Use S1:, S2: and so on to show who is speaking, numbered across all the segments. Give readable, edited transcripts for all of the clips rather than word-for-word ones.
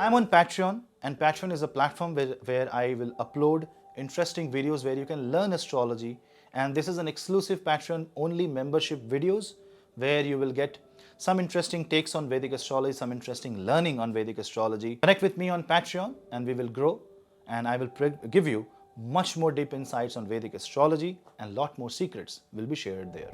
S1: I'm on Patreon, and Patreon is a platform where I will upload interesting videos where you can learn astrology. And this is an exclusive Patreon only membership videos where you will get some interesting takes on Vedic astrology, some interesting learning on Vedic astrology. Connect with me on Patreon and we will grow, and I will give you much more deep insights on Vedic astrology, and lot more secrets will be shared there.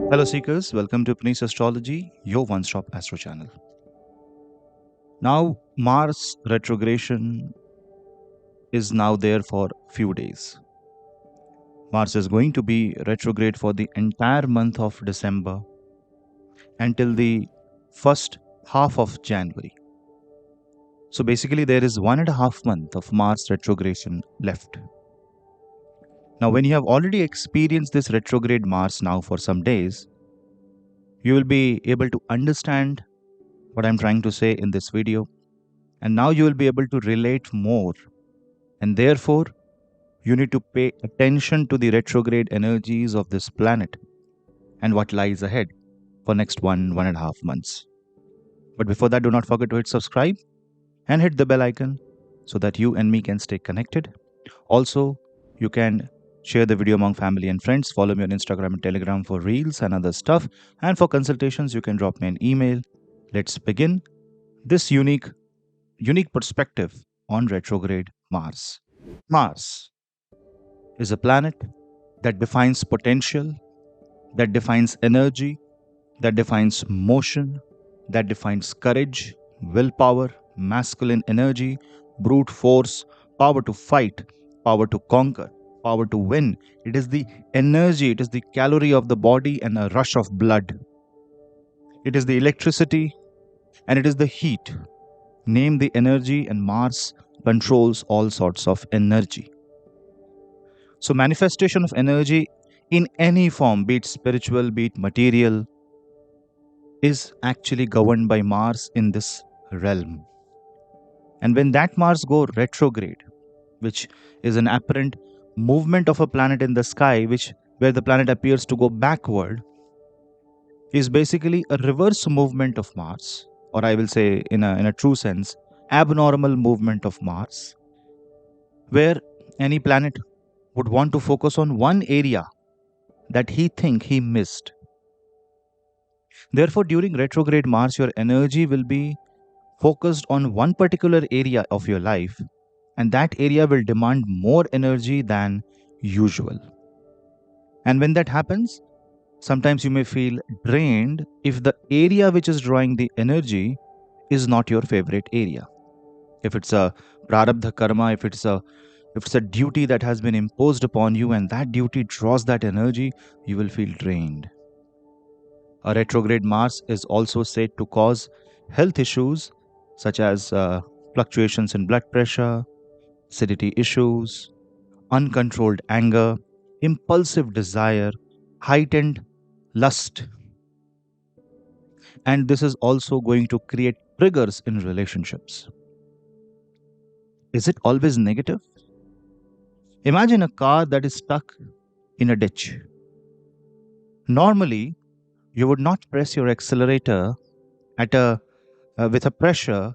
S1: Hello seekers, welcome to Punneit Astrology, your one-stop astro channel. Now Mars retrogradation is now there for few days. Mars is going to be retrograde for the entire month of December until the first half of January. So basically there is 1.5 months of Mars retrogradation left. Now when you have already experienced this retrograde Mars now for some days, you will be able to understand what I'm trying to say in this video, and now you will be able to relate more, and therefore you need to pay attention to the retrograde energies of this planet and what lies ahead for next 1.5 months. But before that, do not forget to hit subscribe and hit the bell icon so that you and me can stay connected. Also, you can share the video among family and friends. Follow me on Instagram and Telegram for reels and other stuff. And for consultations, you can drop me an email. Let's begin this unique perspective on retrograde Mars. Mars is a planet that defines potential, that defines energy, that defines motion, that defines courage, willpower, masculine energy, brute force, power to fight, power to conquer, power to win. It is the energy, it is the calorie of the body and a rush of blood. It is the electricity and it is the heat. Name the energy, and Mars controls all sorts of energy. So manifestation of energy in any form, be it spiritual, be it material, is actually governed by Mars in this realm. And when that Mars go retrograde, which is an apparent movement of a planet in the sky, where the planet appears to go backward, is basically a reverse movement of Mars, or I will say in a true sense, abnormal movement of Mars, where any planet would want to focus on one area that he missed. Therefore, during retrograde Mars, your energy will be focused on one particular area of your life, and that area will demand more energy than usual. And when that happens, sometimes you may feel drained if the area which is drawing the energy is not your favorite area. If it's a prarabdha karma, if it's a duty that has been imposed upon you and that duty draws that energy, you will feel drained. A retrograde Mars is also said to cause health issues such as fluctuations in blood pressure, acidity issues, uncontrolled anger, impulsive desire, heightened lust. And this is also going to create triggers in relationships. Is it always negative? Imagine a car that is stuck in a ditch. Normally, you would not press your accelerator with a pressure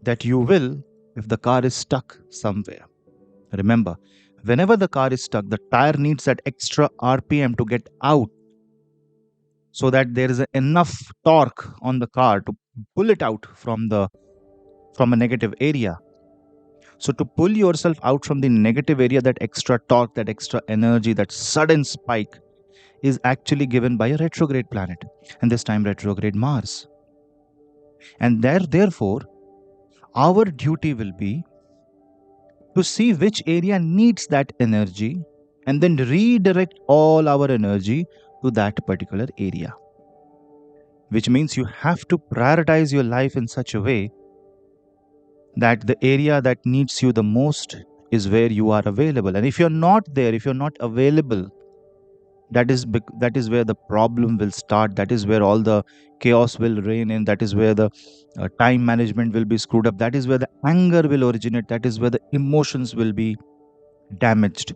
S1: that you will if the car is stuck somewhere. Remember, whenever the car is stuck, the tire needs that extra RPM to get out, so that there is enough torque on the car to pull it out from a negative area. So to pull yourself out from the negative area, that extra torque, that extra energy, that sudden spike is actually given by a retrograde planet, and this time retrograde Mars. And therefore, our duty will be to see which area needs that energy and then redirect all our energy to that particular area. Which means you have to prioritize your life in such a way that the area that needs you the most is where you are available. And if you're not there, if you're not available, that is where the problem will start. That is where all the chaos will reign in. That is where the time management will be screwed up. That is where the anger will originate. That is where the emotions will be damaged.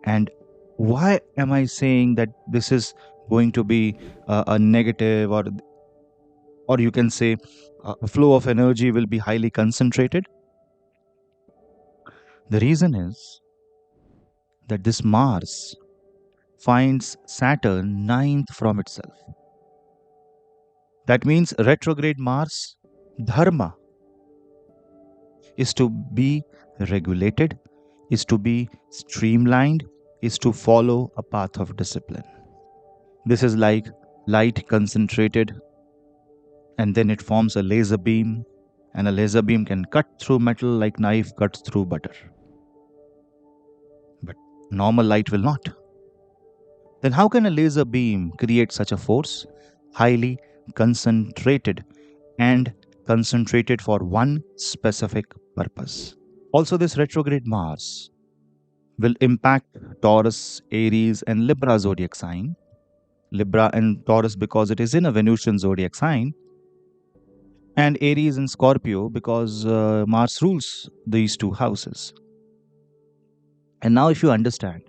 S1: And why am I saying that this is going to be a negative, or you can say a flow of energy will be highly concentrated? The reason is that this Mars finds Saturn ninth from itself. That means retrograde Mars, dharma, is to be regulated, is to be streamlined, is to follow a path of discipline. This is like light concentrated, and then it forms a laser beam, and a laser beam can cut through metal like knife cuts through butter. But normal light will not. Then how can a laser beam create such a force? Highly concentrated, and concentrated for one specific purpose. Also, this retrograde Mars will impact Taurus, Aries, and Libra zodiac sign. Libra and Taurus because it is in a Venusian zodiac sign, and Aries and Scorpio because Mars rules these two houses. And now, if you understand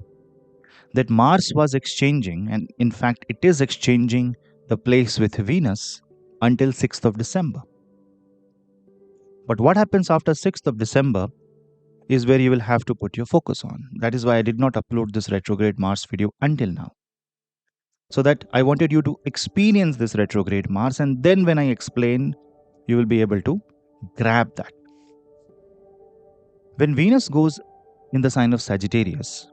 S1: that Mars was exchanging, and in fact, it is exchanging the place with Venus until 6th of December. But what happens after 6th of December is where you will have to put your focus on. That is why I did not upload this retrograde Mars video until now. So that I wanted you to experience this retrograde Mars, and then when I explain, you will be able to grab that. When Venus goes in the sign of Sagittarius,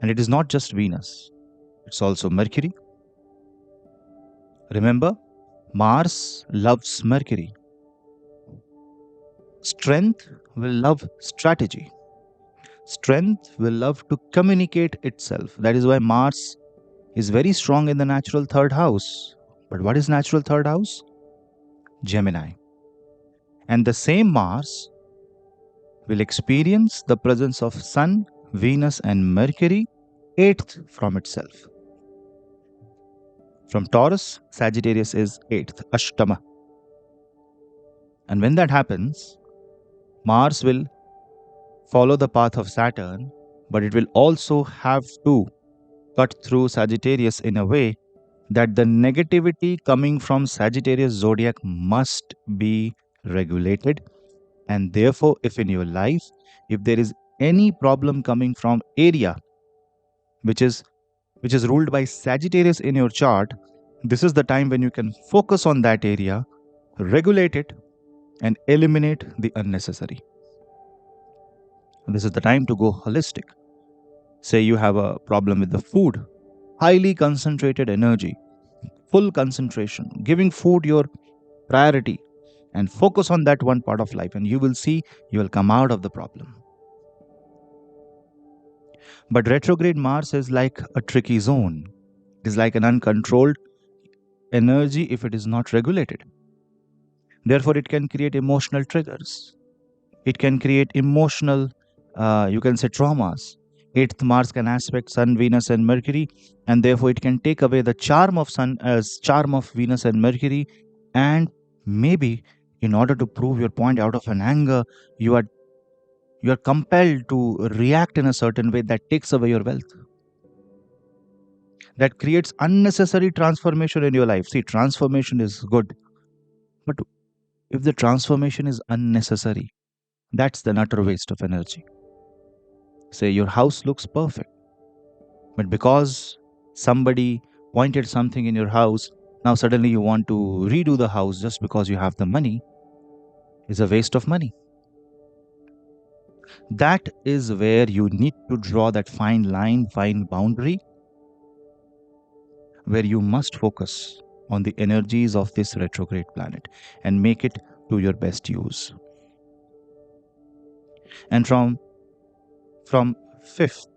S1: and it is not just Venus, it's also Mercury. Remember, Mars loves Mercury. Strength will love strategy. Strength will love to communicate itself. That is why Mars is very strong in the natural third house. But what is natural third house? Gemini. And the same Mars will experience the presence of Sun, Venus, and Mercury 8th from itself. From Taurus, Sagittarius is 8th, Ashtama. And when that happens, Mars will follow the path of Saturn, but it will also have to cut through Sagittarius in a way that the negativity coming from Sagittarius zodiac must be regulated. And therefore, if in your life, if there is any problem coming from area which is ruled by Sagittarius in your chart, this is the time when you can focus on that area, regulate it, and eliminate the unnecessary. This is the time to go holistic. Say you have a problem with the food, highly concentrated energy, full concentration, giving food your priority, and focus on that one part of life, and you will see you will come out of the problem. But retrograde Mars is like a tricky zone. It is like an uncontrolled energy if it is not regulated. Therefore, it can create emotional triggers. It can create emotional, you can say, traumas. 8th Mars can aspect Sun, Venus, and Mercury, and therefore it can take away the charm of Sun, charm of Venus and Mercury, and maybe in order to prove your point out of an anger, you are compelled to react in a certain way that takes away your wealth. That creates unnecessary transformation in your life. See, transformation is good, but if the transformation is unnecessary, that's the utter waste of energy. Say your house looks perfect, but because somebody pointed something in your house, now suddenly you want to redo the house just because you have the money, is a waste of money. That is where you need to draw that fine line, fine boundary, where you must focus on the energies of this retrograde planet and make it to your best use. And from 5th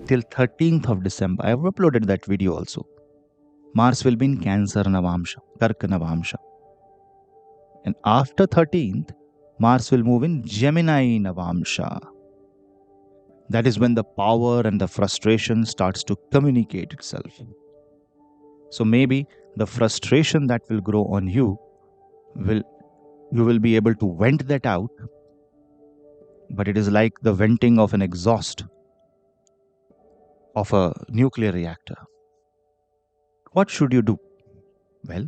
S1: till 13th of December, I have uploaded that video also. Mars will be in Cancer Navamsha, Karka Navamsha. And after 13th, Mars will move in Gemini Navamsha. That is when the power and the frustration starts to communicate itself. So maybe The frustration that will grow on will you will be able to vent that out, but it is like the venting of an exhaust of a nuclear reactor. What should you do? Well,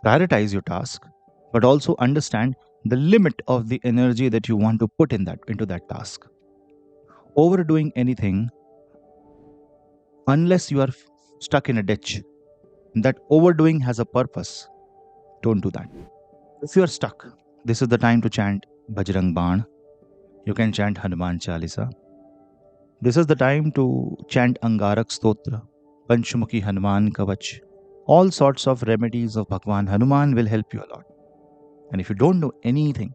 S1: prioritize your task, but also understand the limit of the energy that you want to put into that task. Overdoing anything, unless you are stuck in a ditch, that overdoing has a purpose. Don't do that. If you are stuck, this is the time to chant Bajrang Baan. You can chant Hanuman Chalisa. This is the time to chant Angarak Stotra, Panchmukhi Hanuman Kavach. All sorts of remedies of Bhagwan Hanuman will help you a lot. And if you don't know anything,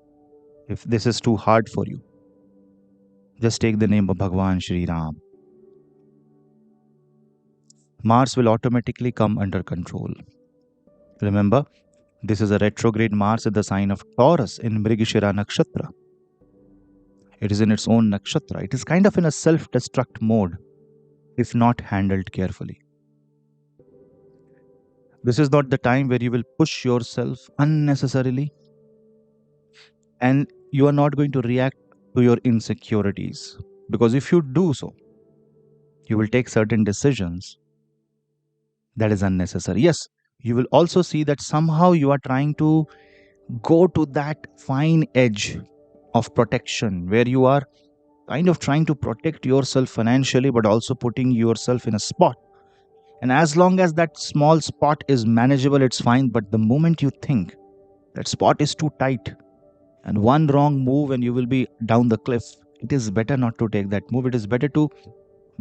S1: if this is too hard for you, just take the name of Bhagwan Shri Ram. Mars will automatically come under control. Remember, this is a retrograde Mars in the sign of Taurus in Mrigashira Nakshatra. It is in its own nakshatra. It is kind of in a self-destruct mode if not handled carefully. This is not the time where you will push yourself unnecessarily, and you are not going to react to your insecurities, because if you do so, you will take certain decisions that is unnecessary. Yes, you will also see that somehow you are trying to go to that fine edge of protection where you are kind of trying to protect yourself financially, but also putting yourself in a spot. And as long as that small spot is manageable, it's fine. But the moment you think that spot is too tight and one wrong move and you will be down the cliff, it is better not to take that move. It is better to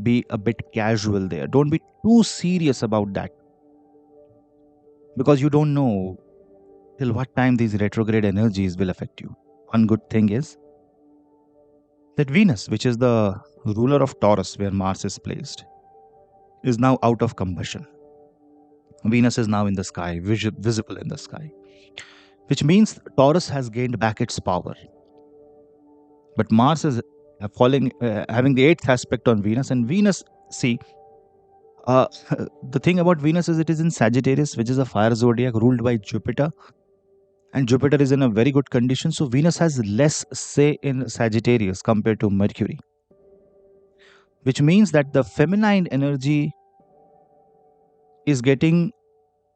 S1: be a bit casual there. Don't be too serious about that, because you don't know till what time these retrograde energies will affect you. One good thing is that Venus, which is the ruler of Taurus, where Mars is placed, is now out of combustion. Venus is now in the sky, visible in the sky, which means Taurus has gained back its power. But Mars is having the eighth aspect on Venus, and Venus, see, the thing about Venus is it is in Sagittarius, which is a fire zodiac ruled by Jupiter, and Jupiter is in a very good condition. So Venus has less say in Sagittarius compared to Mercury, which means that the feminine energy is getting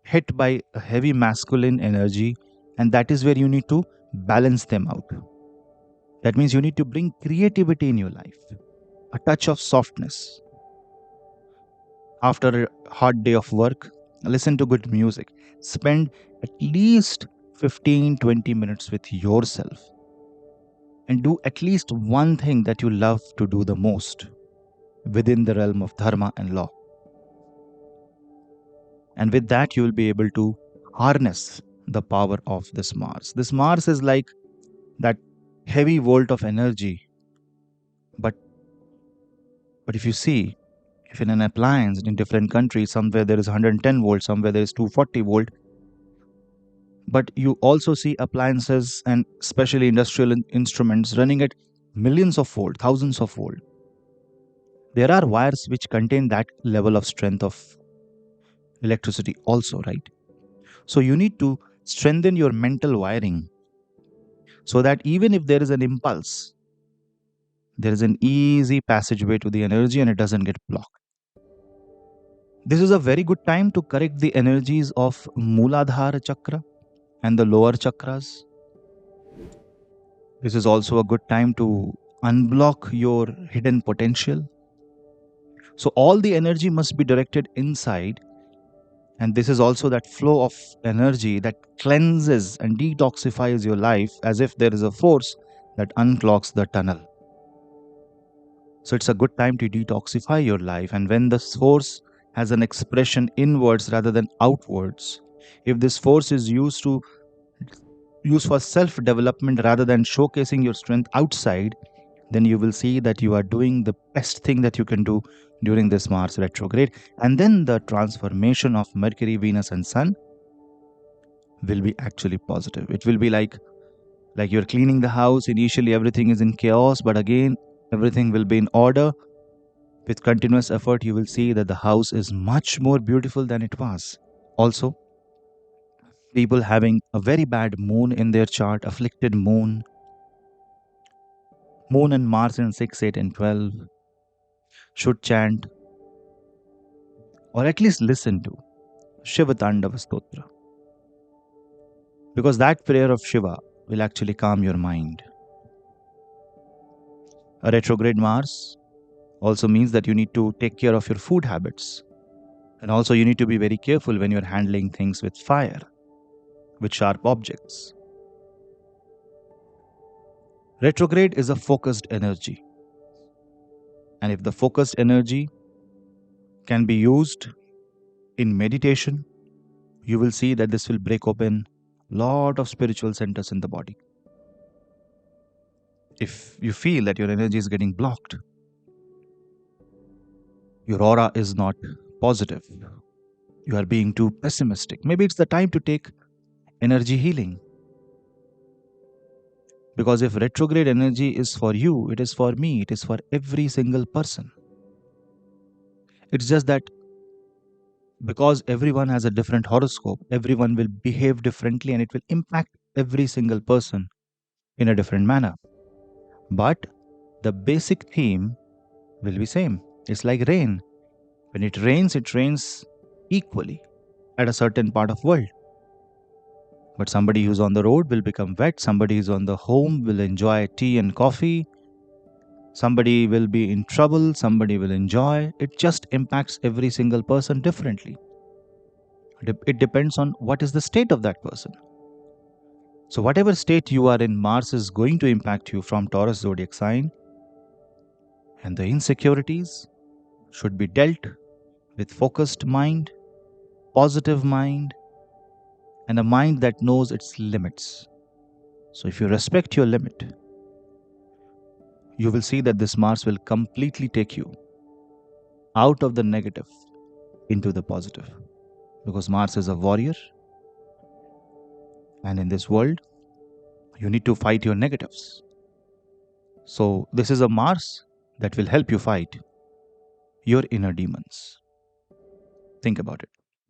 S1: hit by a heavy masculine energy, and that is where you need to balance them out. That means you need to bring creativity in your life, a touch of softness. After a hard day of work, listen to good music. Spend at least 15-20 minutes with yourself and do at least one thing that you love to do the most within the realm of dharma and law. And with that, you will be able to harness the power of this Mars. This Mars is like that heavy volt of energy. But if you see, if in an appliance in different countries, somewhere there is 110 volts, somewhere there is 240 volt, but you also see appliances and especially industrial instruments running at millions of volt, thousands of volt. There are wires which contain that level of strength of electricity also, right? So you need to strengthen your mental wiring so that even if there is an impulse, there is an easy passageway to the energy and it doesn't get blocked. This is a very good time to correct the energies of Mooladhara chakra and the lower chakras. This is also a good time to unblock your hidden potential. So all the energy must be directed inside. And this is also that flow of energy that cleanses and detoxifies your life as if there is a force that unclogs the tunnel. So it's a good time to detoxify your life. And when this force has an expression inwards rather than outwards, if this force is used for self-development rather than showcasing your strength outside, then you will see that you are doing the best thing that you can do during this Mars retrograde. And then the transformation of Mercury, Venus and Sun will be actually positive. It will be like you're cleaning the house. Initially everything is in chaos, but again everything will be in order. With continuous effort, you will see that the house is much more beautiful than it was. Also, People having a very bad moon in their chart, afflicted moon, moon and Mars in 6, 8, and 12, should chant or at least listen to Shiva Tandava Stotra. Because that prayer of Shiva will actually calm your mind. A retrograde Mars also means that you need to take care of your food habits. And also, you need to be very careful when you're handling things with fire, with sharp objects. Retrograde is a focused energy. And if the focused energy can be used in meditation, you will see that this will break open lot of spiritual centers in the body. If you feel that your energy is getting blocked, your aura is not positive, you are being too pessimistic, maybe it's the time to take energy healing. Because if retrograde energy is for you, it is for me, it is for every single person. It's just that because everyone has a different horoscope, everyone will behave differently and it will impact every single person in a different manner. But the basic theme will be same. It's like rain. When it rains equally at a certain part of world. But somebody who's on the road will become wet, somebody who's on the home will enjoy tea and coffee, somebody will be in trouble, somebody will enjoy. It just impacts every single person differently. It depends on what is the state of that person. So whatever state you are in, Mars is going to impact you from Taurus zodiac sign, and the insecurities should be dealt with focused mind, positive mind, and a mind that knows its limits. So if you respect your limit, you will see that this Mars will completely take you out of the negative into the positive. Because Mars is a warrior, and in this world, you need to fight your negatives. So this is a Mars that will help you fight your inner demons. Think about it.